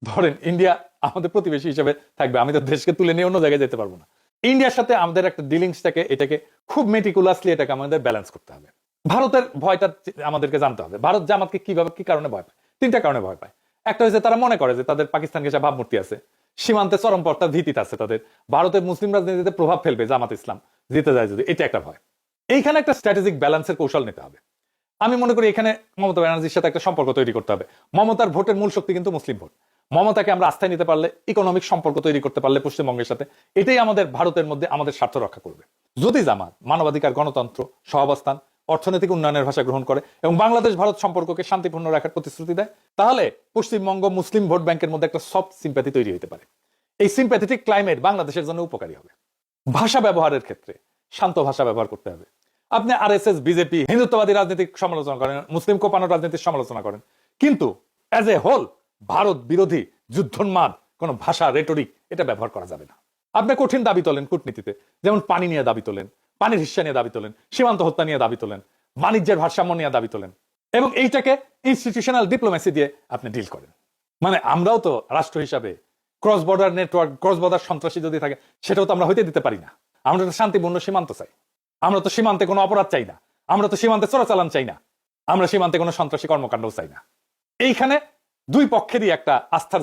ধরেন ইন্ডিয়া আমাদের প্রতিবেশী হিসেবে থাকবে, আমি তো দেশকে তুলে নিয়ে অন্য জায়গায় যেতে পারবো না। ইন্ডিয়ার সাথে আমাদের একটা ডিলিংসটাকে এটাকে খুব মেটিকুলাসলি এটাকে আমাদের ব্যালেন্স করতে হবে। ভারতের ভয়টা আমাদেরকে জানতে হবে। ভারত জামাতকে কিভাবে কি কারণে ভয় পায়? তিনটা কারণে ভয় পায়। একটা হচ্ছে তারা মনে করে যে তাদের পাকিস্তানকে সে ভাবমূর্তি আছে, সীমান্তে চরমপন্থা ভীতিতে আছে তাদের, ভারতের মুসলিম রাজনীতিতে প্রভাব ফেলবে জামাত ইসলাম জিতে যায় যদি, এটা একটা ভয়। এইখানে একটা স্ট্র্যাটেজিক ব্যালেন্সের কৌশল নিতে হবে। আমি মনে করি এখানে মমতা ব্যানার্জির সাথে একটা সম্পর্ক তৈরি করতে হবে। মমতার ভোটের মূল শক্তি কিন্তু মুসলিম ভোট। মমতাকে আমরা আস্থায় নিতে পারলে, ইকোনমিক সম্পর্ক তৈরি করতে পারলে পশ্চিমবঙ্গের সাথে, এটাই আমাদের ভারতের মধ্যে আমাদের স্বার্থ রক্ষা করবে। যদি জামাত মানবাধিকার, গণতন্ত্র, সহাবস্থান, অর্থনৈতিক উন্নয়নের ভাষা গ্রহণ করে এবং বাংলাদেশ ভারত সম্পর্ককে শান্তিপূর্ণ রাখার প্রতিশ্রুতি দেয়, তাহলে পশ্চিমবঙ্গ মুসলিম ভোট ব্যাংকের মধ্যে একটা সফট সিম্প্যাথি তৈরি হতে পারে। এই সিম্প্যাথেটিক ক্লাইমেট বাংলাদেশের জন্য উপকারী হবে। ভাষা ব্যবহারের ক্ষেত্রে শান্ত ভাষা ব্যবহার করতে হবে। আপনি আরএসএস, বিজেপি, হিন্দুত্ববাদী রাজনীতির সমালোচনা করেন, মুসলিম কোপানোর রাজনীতির সমালোচনা করেন, কিন্তু অ্যাজ এ হোল ভারত বিরোধী যুদ্ধোন্মাদ কোন ভাষা, রেটরিক এটা ব্যবহার করা যাবে না। আপনি কঠিন দাবি তোলেন কূটনীতিতে, যেমন পানি নিয়ে দাবি তোলেন, পানির হিস্সা নিয়ে দাবি তোলেন, সীমান্ত হত্যা নিয়ে দাবি তোলেন, বাণিজ্যের ভারসাম্য নিয়ে দাবি তোলেন, এবং এইটাকে ইনস্টিটিউশনাল ডিপ্লোমেসি দিয়ে আপনি ডিল করেন। মানে আমরাও তো রাষ্ট্র হিসাবে cross border network, cross border সন্ত্রাসী যদি থাকে সেটাও তো আমরা হইতে দিতে পারি না। আমরা তো শান্তিপূর্ণ সীমান্ত চাই। আমরা তো সীমান্তে কোনো অপরাধ চাই না। আমরা তো সীমান্তে চোরাচালান চাই না। আমরা সীমান্তে কোনো সন্ত্রাসী কর্মকাণ্ডও চাই না। এইখানে দুই পক্ষেরই একটা আস্থার